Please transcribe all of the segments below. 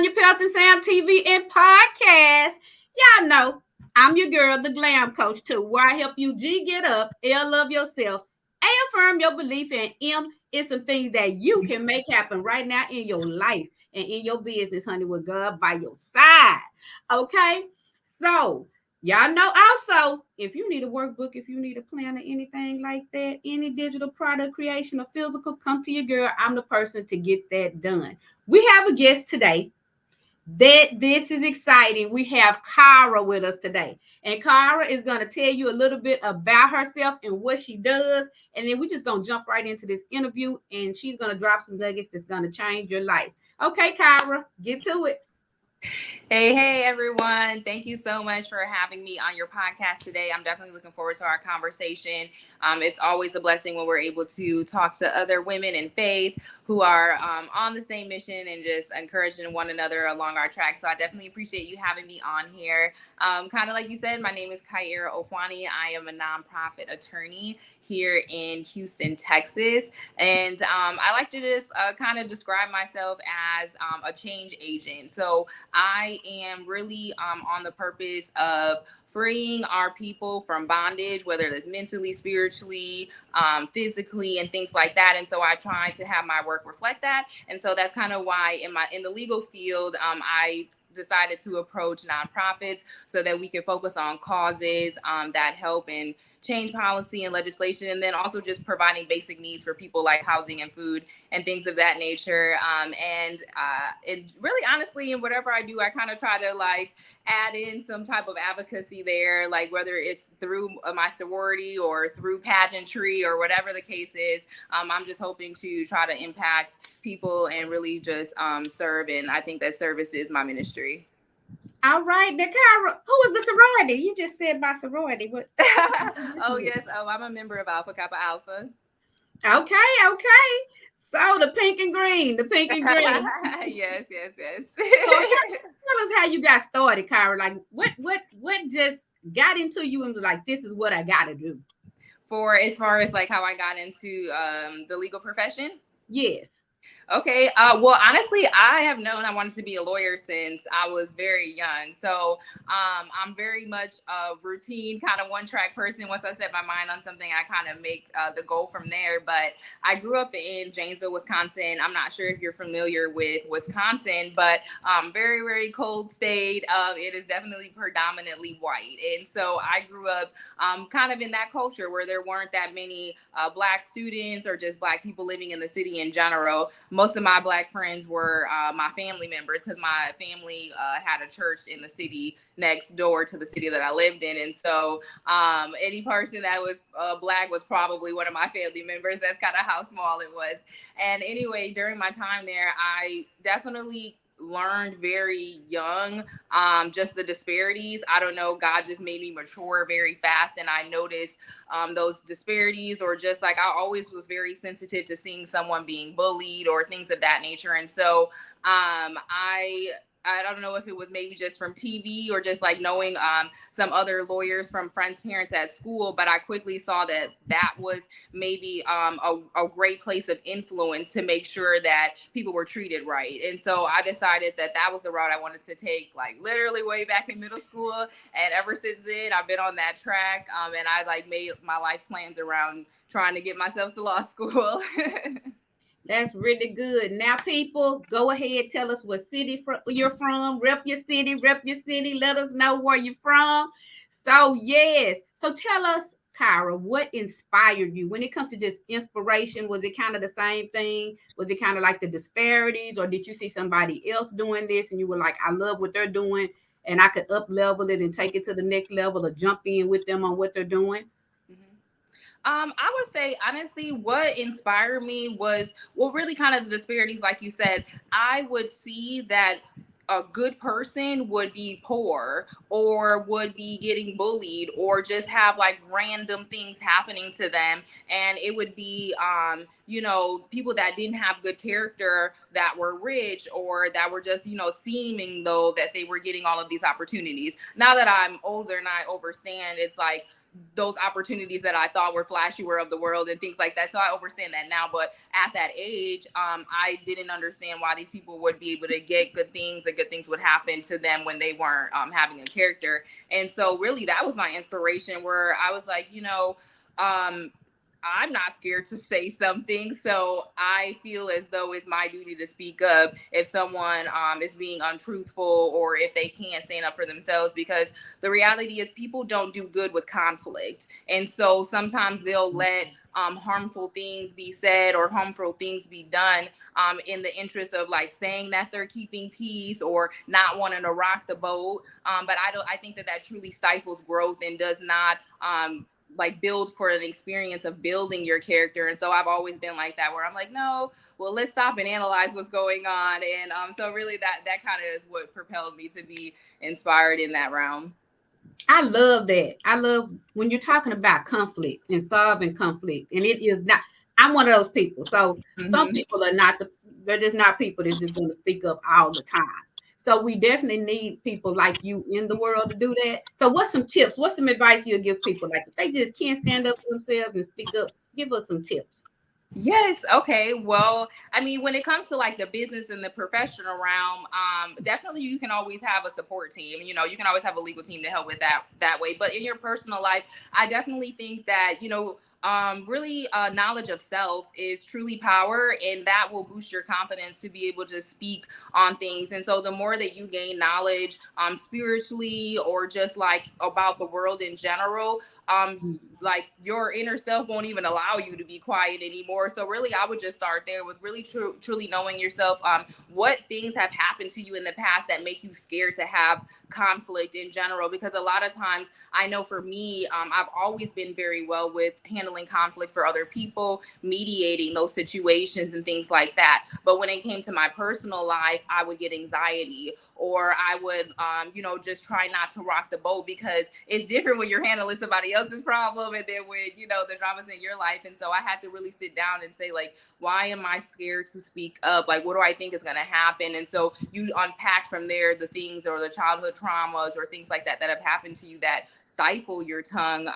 Sonjia Pelton-Sam TV and podcast. Y'all know I'm your girl, the glam coach too, where I help you G get up, L love yourself, A affirm your belief, and M is some things that you can make happen right now in your life and in your business, honey, with God by your side. Okay? So y'all know also, if you need a workbook, if you need a plan or anything like that, any digital product creation or physical, come to your girl. I'm the person to get that done. We have a guest today. That this is exciting. We have Kyara with us today. And Kyara is going to tell you a little bit about herself and what she does. And then we're just going to jump right into this interview. And she's going to drop some nuggets that's going to change your life. Okay, Kyara, get to it. Hey, everyone. Thank you so much for having me on your podcast today. I'm definitely looking forward to our conversation. It's always a blessing when we're able to talk to other women in faith who are on the same mission and just encouraging one another along our track. So I definitely appreciate you having me on here. Kind of like you said, my name is Kyara Ofuani. I am a nonprofit attorney here in Houston, Texas. And I like to just kind of describe myself as a change agent. So I am really on the purpose of freeing our people from bondage, whether it's mentally, spiritually, physically, and things like that. And so I try to have my work reflect that. And so that's kind of why in the legal field, I decided to approach nonprofits so that we can focus on causes that help in change policy and legislation, and then also just providing basic needs for people like housing and food and things of that nature. And really, honestly, in whatever I do, I kind of try to like add in some type of advocacy there, like whether it's through my sorority or through pageantry or whatever the case is. I'm just hoping to try to impact people and really just serve. And I think that service is my ministry. All right. Now, Kyra, who is the sorority? You just said my sorority. What? Oh, yes. Oh, I'm a member of Alpha Kappa Alpha. Okay, okay. So the pink and green, the pink and green. Yes, yes, yes. So tell us how you got started, Kyra. Like what just got into you and was like, this is what I gotta do. For as far as like how I got into the legal profession. Yes. Okay. Well, honestly, I have known I wanted to be a lawyer since I was very young. So I'm very much a routine kind of one track person. Once I set my mind on something, I kind of make the goal from there. But I grew up in Janesville, Wisconsin. I'm not sure if you're familiar with Wisconsin, but very, very cold state. It is definitely predominantly white. And so I grew up kind of in that culture where there weren't that many Black students or just Black people living in the city in general. Most of my Black friends were my family members because my family had a church in the city next door to the city that I lived in. And so any person that was Black was probably one of my family members. That's kind of how small it was. And anyway, during my time there, I definitely learned very young just the disparities. I don't know, God just made me mature very fast, and I noticed those disparities, or just like I always was very sensitive to seeing someone being bullied or things of that nature. And so I don't know if it was maybe just from TV or just like knowing some other lawyers from friends' parents at school, but I quickly saw that that was maybe a great place of influence to make sure that people were treated right. And so I decided that that was the route I wanted to take, like literally way back in middle school. And ever since then, I've been on that track, and I like made my life plans around trying to get myself to law school. That's really good. Now, people, go ahead, tell us what city you're from. Rep your city, rep your city. Let us know where you're from. So, yes. So, tell us, Kyra, what inspired you when it comes to just inspiration? Was it kind of the same thing? Was it kind of like the disparities, or did you see somebody else doing this and you were like, I love what they're doing and I could up level it and take it to the next level or jump in with them on what they're doing? I would say honestly, what inspired me was, well, really kind of the disparities, like you said. I would see that a good person would be poor or would be getting bullied or just have like random things happening to them, and it would be people that didn't have good character that were rich or that were just seeming though that they were getting all of these opportunities. Now that I'm older and I understand, it's like those opportunities that I thought were flashy were of the world and things like that. So I understand that now. But at that age, I didn't understand why these people would be able to get good things and good things would happen to them when they weren't having a character. And so really that was my inspiration, where I was like, um, I'm not scared to say something. So I feel as though it's my duty to speak up if someone is being untruthful, or if they can't stand up for themselves, because the reality is people don't do good with conflict. And so sometimes they'll let harmful things be said or harmful things be done in the interest of like saying that they're keeping peace or not wanting to rock the boat. But I think that that truly stifles growth and does not like build for an experience of building your character. And so I've always been like that, where I'm like, no, well, let's stop and analyze what's going on. And so really that kind of is what propelled me to be inspired in that realm. I love that. I love when you're talking about conflict and solving conflict. And it is not, I'm one of those people. So some Mm-hmm. people are not they're just not people that's just going to speak up all the time. So we definitely need people like you in the world to do that. So what's some tips? What's some advice you'll give people? Like if they just can't stand up for themselves and speak up, give us some tips. Yes. Okay. Well, I mean, when it comes to like the business and the professional realm, definitely you can always have a support team. You can always have a legal team to help with that way. But in your personal life, I definitely think that really knowledge of self is truly power, and that will boost your confidence to be able to speak on things. And so the more that you gain knowledge, spiritually or just like about the world in general, like your inner self won't even allow you to be quiet anymore. So really I would just start there with really truly knowing yourself. What things have happened to you in the past that make you scared to have conflict in general? Because a lot of times I know for me, I've always been very well with handling conflict for other people, mediating those situations and things like that. But when it came to my personal life, I would get anxiety, or I would, just try not to rock the boat, because it's different when you're handling somebody else's problem and then when, the dramas in your life. And so I had to really sit down and say, like, why am I scared to speak up? Like, what do I think is going to happen? And so you unpack from there the things or the childhood traumas or things like that that have happened to you that stifle your tongue.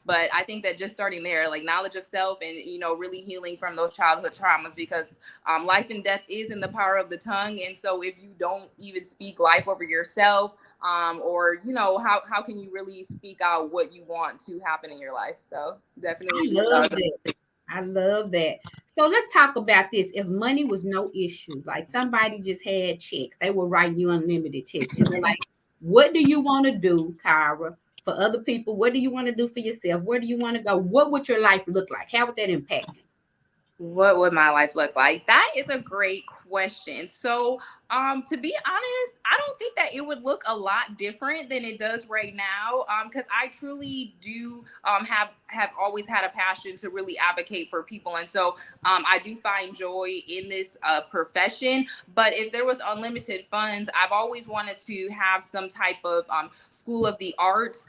But I think that just starting there, like knowledge of self and, really healing from those childhood traumas, because life and death is in the power of the tongue. And so if you don't even speak life over yourself, or how can you really speak out what you want to happen in your life? So I definitely love that. I love that. So let's talk about this. If money was no issue, like somebody just had checks, they were writing you unlimited checks, and they're like, "What do you want to do, Kyra, for other people? What do you want to do for yourself? Where do you want to go? What would your life look like? How would that impact you?" what would my life look like? That is a great question. So, to be honest, I don't think that it would look a lot different than it does right now. Because I truly do have always had a passion to really advocate for people, and so I do find joy in this profession. But if there was unlimited funds, I've always wanted to have some type of school of the arts,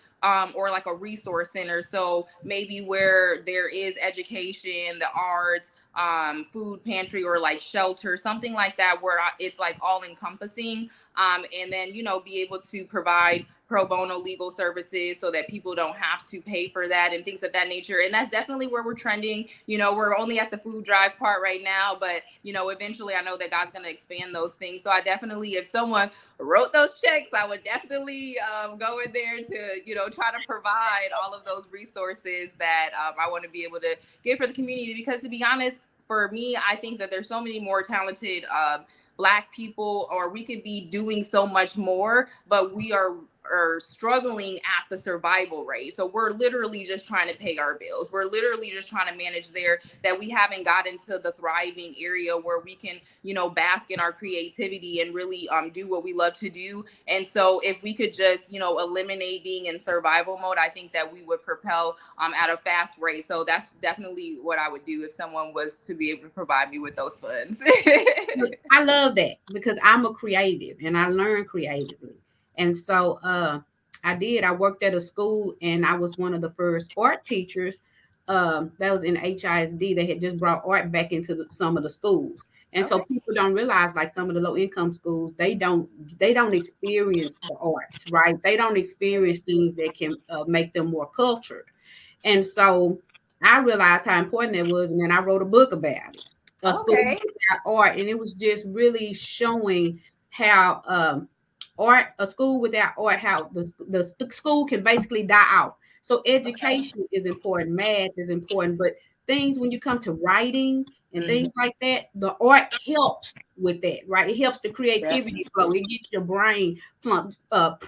or like a resource center. So maybe where there is education, the arts, food pantry, or like shelter, something like that, where it's like all encompassing. And then, be able to provide pro bono legal services so that people don't have to pay for that and things of that nature. And that's definitely where we're trending. We're only at the food drive part right now, but, eventually I know that God's going to expand those things. So I definitely, if someone wrote those checks, I would definitely go in there to, try to provide all of those resources that I want to be able to give for the community. Because to be honest, for me, I think that there's so many more talented Black people, or we could be doing so much more, but we are struggling at the survival rate. So we're literally just trying to pay our bills. We're literally just trying to manage there, that we haven't gotten to the thriving area where we can, bask in our creativity and really do what we love to do. And so if we could just, eliminate being in survival mode, I think that we would propel at a fast rate. So that's definitely what I would do if someone was to be able to provide me with those funds. Look, I love that because I'm a creative and I learn creatively. And so I worked at a school and I was one of the first art teachers that was in HISD. They had just brought art back into some of the schools. And so Okay. people don't realize, like some of the low income schools, they don't experience the arts, right? They don't experience things that can make them more cultured. And so I realized how important it was, and then I wrote a book about it, a school Okay. without art, and it was just really showing how art, a school without art, how the school can basically die out. So Okay. education is important, math is important, but things when you come to writing and Hmm. things like that, the art helps with that, right? It helps the creativity flow. Definitely. It gets your brain pumped up.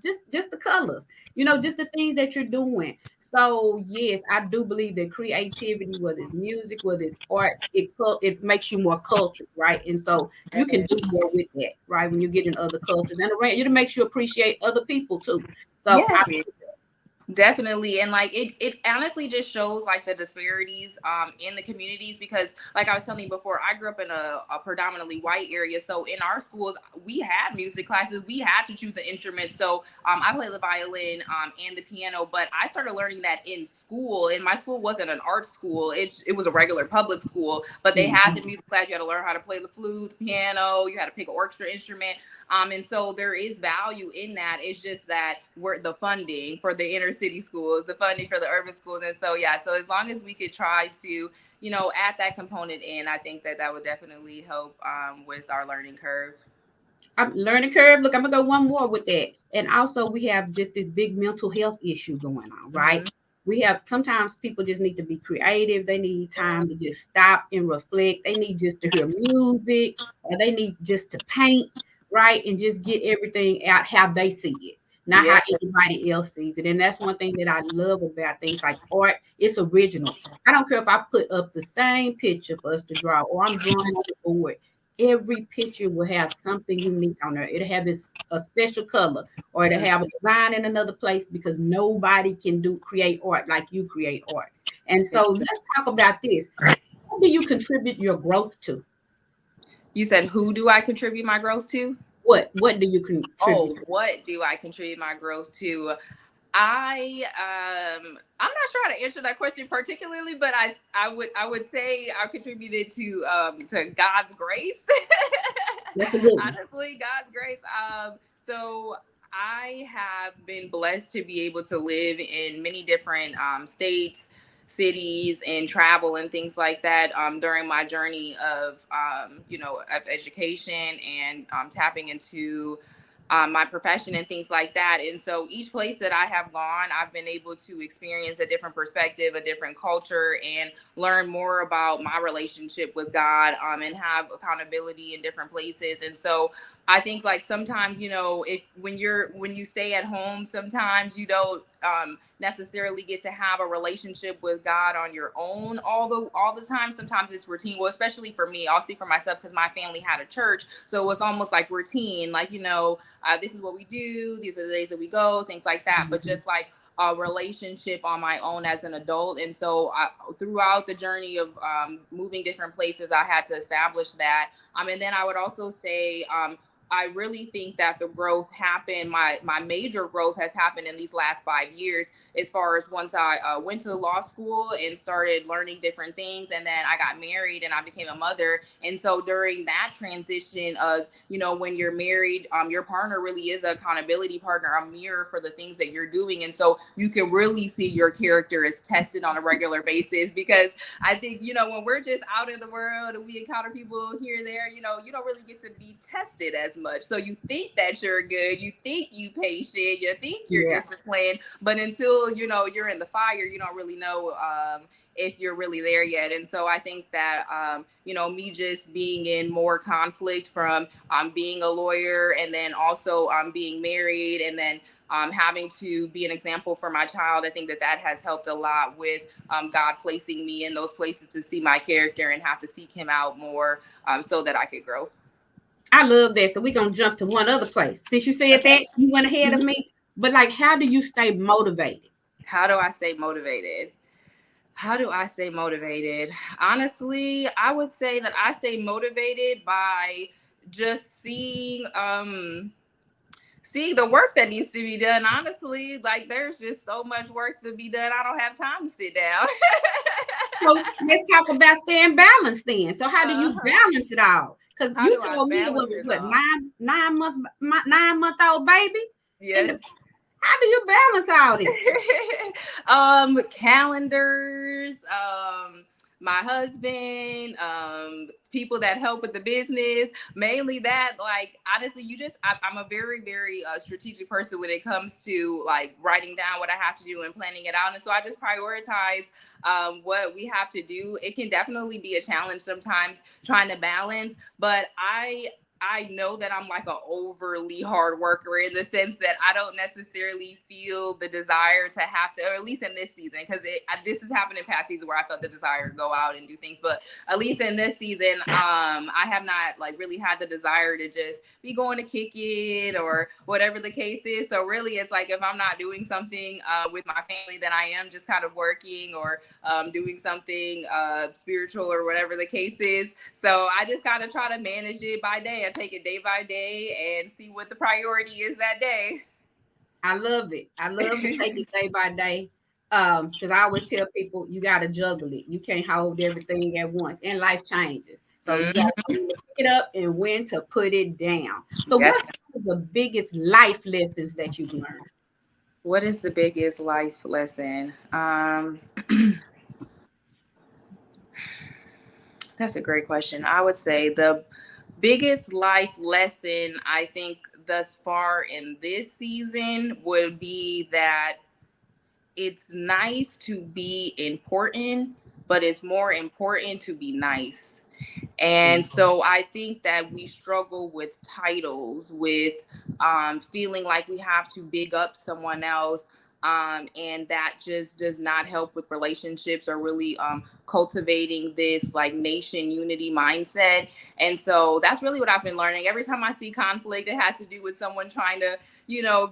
Just the colors, just the things that you're doing. So yes, I do believe that creativity, whether it's music, whether it's art, it makes you more cultured, right? And so you can do Yes. more with that, right? When you get in other cultures, and it makes you appreciate other people too. So Yeah. I Definitely. And like it honestly just shows like the disparities in the communities, because like I was telling you before, I grew up in a predominantly white area. So in our schools we had music classes, we had to choose an instrument. So I play the violin and the piano, but I started learning that in school. And my school wasn't an art school, it was a regular public school, but they had the Mhm. music class. You had to learn how to play the flute, the piano, you had to pick an orchestra instrument. And so there is value in that. It's just that we're the funding for the inner city schools, the funding for the urban schools. And so, yeah, so as long as we could try to, add that component in, I think that that would definitely help with our learning curve. I'm learning curve. Look, I'm gonna go one more with that. And also we have just this big mental health issue going on, right? Hmm. We have sometimes people just need to be creative. They need time to just stop and reflect. They need just to hear music, or they need just to paint, right? And just get everything out how they see it, not Yeah. how anybody else sees it. And that's one thing that I love about things like art. It's original. I don't care if I put up the same picture for us to draw, or I'm drawing on the board. Every picture will have something unique on there. It'll have a special color, or it'll Mhm. have a design in another place, because nobody can create art like you create art. And so let's talk about this. How do you contribute your growth to? You said, who do I contribute my growth to? What do you contribute Oh, to? what do I contribute my growth to? I'm not sure how to answer that question particularly, but I would say I contributed to God's grace. That's a good one. Honestly, God's grace. So I have been blessed to be able to live in many different states, cities, and travel and things like that during my journey of education and tapping into my profession and things like that. And so each place that I have gone, I've been able to experience a different perspective, a different culture, and learn more about my relationship with God, and have accountability in different places. And so I think like sometimes, if when you stay at home, sometimes you don't necessarily get to have a relationship with God on your own all the time. Sometimes it's routine. Well, especially for me, I'll speak for myself because my family had a church, so it was almost like routine. Like this is what we do. These are the days that we go, things like that. But Mhm. just like a relationship on my own as an adult. And so throughout the journey of moving different places, I had to establish that. And then I would also say, I really think that the growth happened. My major growth has happened in these last 5 years, as far as once I went to law school and started learning different things, and then I got married and I became a mother. And so during that transition of, when you're married, your partner really is an accountability partner, a mirror for the things that you're doing. And so you can really see your character is tested on a regular basis, because I think, when we're just out in the world and we encounter people here and there, you don't really get to be tested as much. So you think that you're good, you think you patient, you think you're Yeah. disciplined, but until, you're in the fire, you don't really know if you're really there yet. And so I think that, me just being in more conflict from being a lawyer, and then also being married, and then having to be an example for my child, I think that that has helped a lot with God placing me in those places to see my character and have to seek Him out more, so that I could grow. I love that. So we're gonna jump to one other place. Since you said Okay. that, you went ahead of Mhm. me. But like, how do you stay motivated? How do I stay motivated? How do I stay motivated? Honestly, I would say that I stay motivated by just seeing the work that needs to be done. Honestly, like there's just so much work to be done. I don't have time to sit down. So let's talk about staying balanced then. So how do you Uh-huh. balance it all? Because How you do I told me it was balance a it what all? 9-month old baby, and Yes. how do you balance all this? Calendars, my husband, people that help with the business, mainly that. Like, honestly, I'm a very, very strategic person when it comes to like writing down what I have to do and planning it out. And so I just prioritize what we have to do. It can definitely be a challenge sometimes trying to balance, but I know that I'm like an overly hard worker in the sense that I don't necessarily feel the desire to have to, or at least in this season, because this has happened in past seasons where I felt the desire to go out and do things, but at least in this season, I have not like really had the desire to just be going to kick it or whatever the case is. So really, it's like if I'm not doing something with my family, then I am just kind of working or doing something spiritual or whatever the case is. So I just gotta try to manage it by day. I take it day by day and see what the priority is that day. I love it. I love to take it day by day. Because I always tell people you gotta juggle it. You can't hold everything at once, and life changes. So you gotta Mhm. know when to pick it up and when to put it down. So Yes. what's some of the biggest life lessons that you've learned? What is the biggest life lesson? That's a great question. I would say the biggest life lesson I think thus far in this season would be that it's nice to be important, but it's more important to be nice. And so I think that we struggle with titles, with feeling like we have to big up someone else. And that just does not help with relationships or really cultivating this like nation unity mindset. And so that's really what I've been learning. Every time I see conflict, it has to do with someone trying to,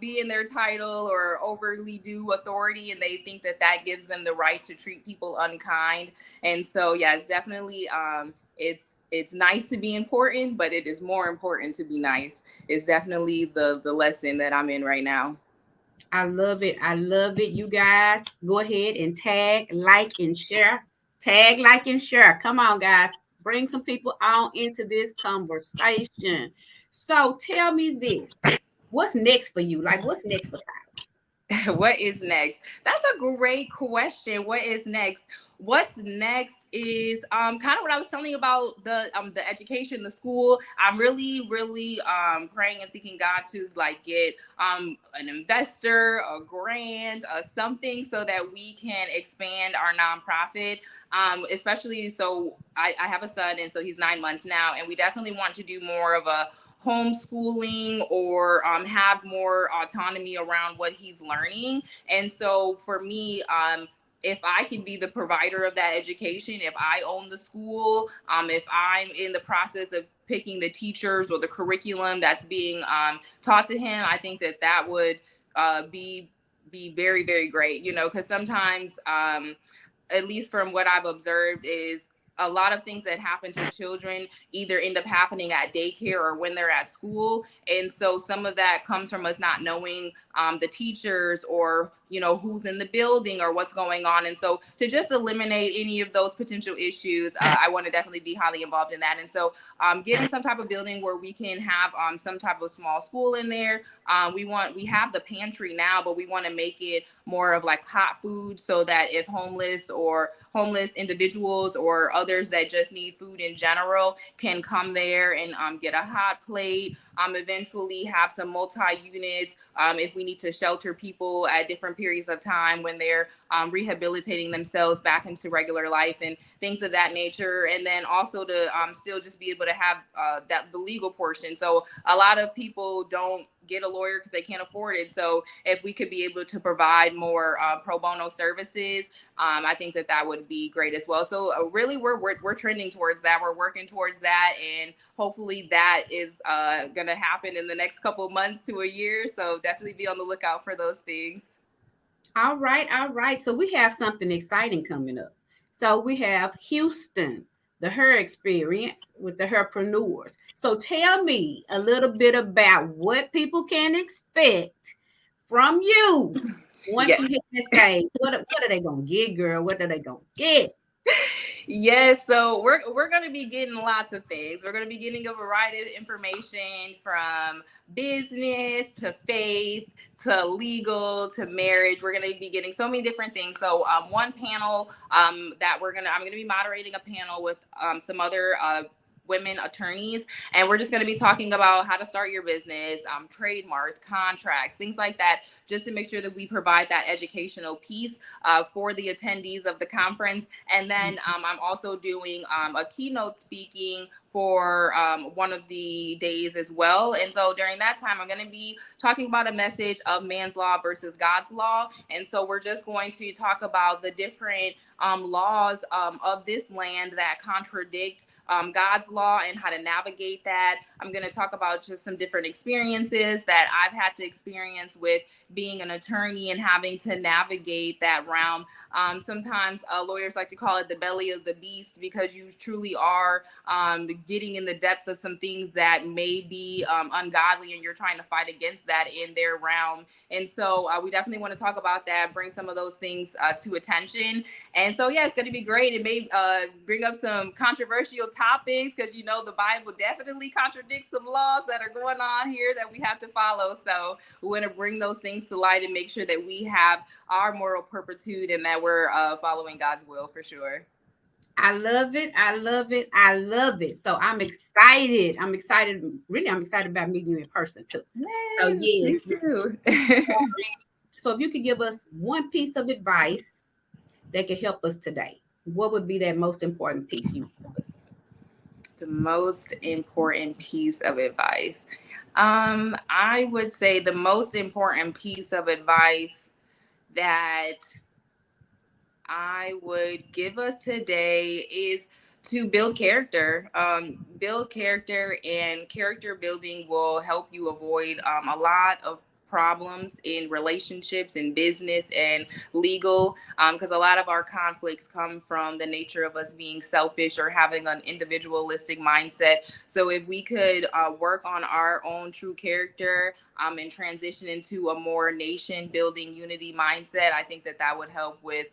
be in their title or overly do authority, and they think that that gives them the right to treat people unkind. And so, yeah, it's definitely it's nice to be important, but it is more important to be nice. It's definitely the lesson that I'm in right now. I love it. I love it. You guys go ahead and tag, like, and share. Tag, like, and share. Come on, guys. Bring some people on into this conversation. So tell me this. What's next for you? Like, what's next for What is next? That's a great question. What is next? What's next is kind of what I was telling you about the education, the school. I'm really, really praying and seeking God to like get an investor, a grant, something so that we can expand our nonprofit. Especially so I have a son, and so he's 9 months now, and we definitely want to do more of a homeschooling or have more autonomy around what he's learning. And so for me, if I can be the provider of that education, if I own the school, if I'm in the process of picking the teachers or the curriculum that's being taught to him, I think that that would be very, very great. Because sometimes at least from what I've observed, is a lot of things that happen to children either end up happening at daycare or when they're at school. And so some of that comes from us not knowing the teachers or, who's in the building or what's going on. And so to just eliminate any of those potential issues, I want to definitely be highly involved in that. And so getting some type of building where we can have some type of small school in there. We have the pantry now, but we want to make it more of like hot food so that if homeless individuals or others that just need food in general can come there and get a hot plate. Eventually have some multi-units if we need to shelter people at different periods of time when they're rehabilitating themselves back into regular life and things of that nature. And then also to still just be able to have that the legal portion. So a lot of people don't get a lawyer because they can't afford it. So if we could be able to provide more pro bono services, I think that that would be great as well. So really, we're trending towards that. We're working towards that, and hopefully that is going to happen in the next couple of months to a year. So definitely be on the lookout for those things. All right, all right. So we have something exciting coming up. So we have Houston, the Her Experience with the Herpreneurs. So tell me a little bit about what people can expect from you once Yes. you hit that stage. What are they gonna get, girl? What are they gonna get? Yes, so we're going to be getting lots of things. We're going to be getting a variety of information from business to faith to legal to marriage. We're going to be getting so many different things. So one panel that I'm going to be moderating a panel with some other women attorneys, and we're just going to be talking about how to start your business, trademarks, contracts, things like that, just to make sure that we provide that educational piece for the attendees of the conference. And then I'm also doing a keynote speaking for one of the days as well. And so during that time, I'm going to be talking about a message of man's law versus God's law. And so we're just going to talk about the different laws of this land that contradict God's law and how to navigate that. I'm going to talk about just some different experiences that I've had to experience with being an attorney and having to navigate that realm. Sometimes lawyers like to call it the belly of the beast, because you truly are getting in the depth of some things that may be ungodly, and you're trying to fight against that in their realm. And so we definitely want to talk about that, bring some of those things to attention. And so, yeah, it's going to be great. It may bring up some controversial topics, because, you know, the Bible definitely contradicts some laws that are going on here that we have to follow. So we want to bring those things to light and make sure that we have our moral purpitude and that we're following God's will for sure. I love it. I love it. I love it. So I'm excited. I'm excited. Really, I'm excited about meeting you in person too. So Yes, yes. me too. So if you could give us one piece of advice that could help us today, what would be that most important piece you give us? The most important piece of advice. I would say the most important piece of advice that I would give us today is to build character. Build character, and character building will help you avoid a lot of problems in relationships and business and legal, because a lot of our conflicts come from the nature of us being selfish or having an individualistic mindset. So if we could work on our own true character and transition into a more nation building unity mindset, I think that that would help with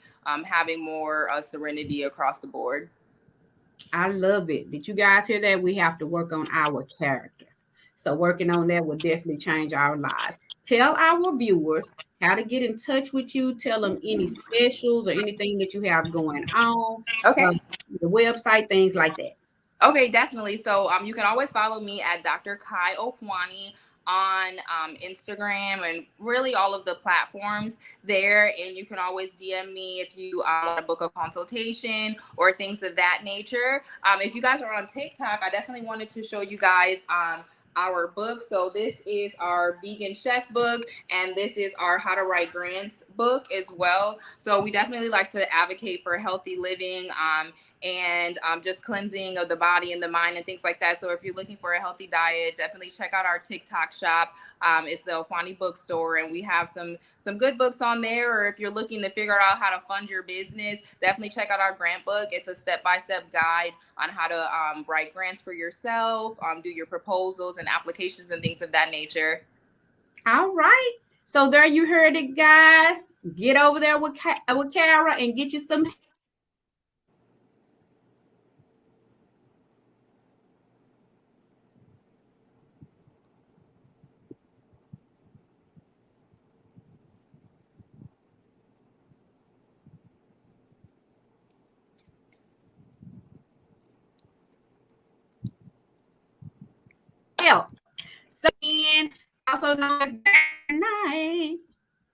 having more serenity across the board. I love it. Did you guys hear that? We have to work on our character. So working on that will definitely change our lives. Tell our viewers how to get in touch with you. Tell them any specials or anything that you have going on, uh, Okay. the website, things like that. Okay, definitely. So you can always follow me at Dr. Kyara Ofuani on Instagram and really all of the platforms there. And you can always DM me if you want to book a consultation or things of that nature. If you guys are on TikTok, I definitely wanted to show you guys our book. So this is our vegan chef book, and this is our how to write grants book as well. So we definitely like to advocate for healthy living and just cleansing of the body and the mind and things like that. So if you're looking for a healthy diet, definitely check out our TikTok shop. It's the Ofuani bookstore, and we have some good books on there. Or if you're looking to figure out how to fund your business, definitely check out our grant book. It's a step-by-step guide on how to write grants for yourself, do your proposals and applications and things of that nature. All right. So there you heard it, guys. Get over there with Kyara and get you some help. Get you some information on how to write grants for yourself. Help. So, also known as Bear Night.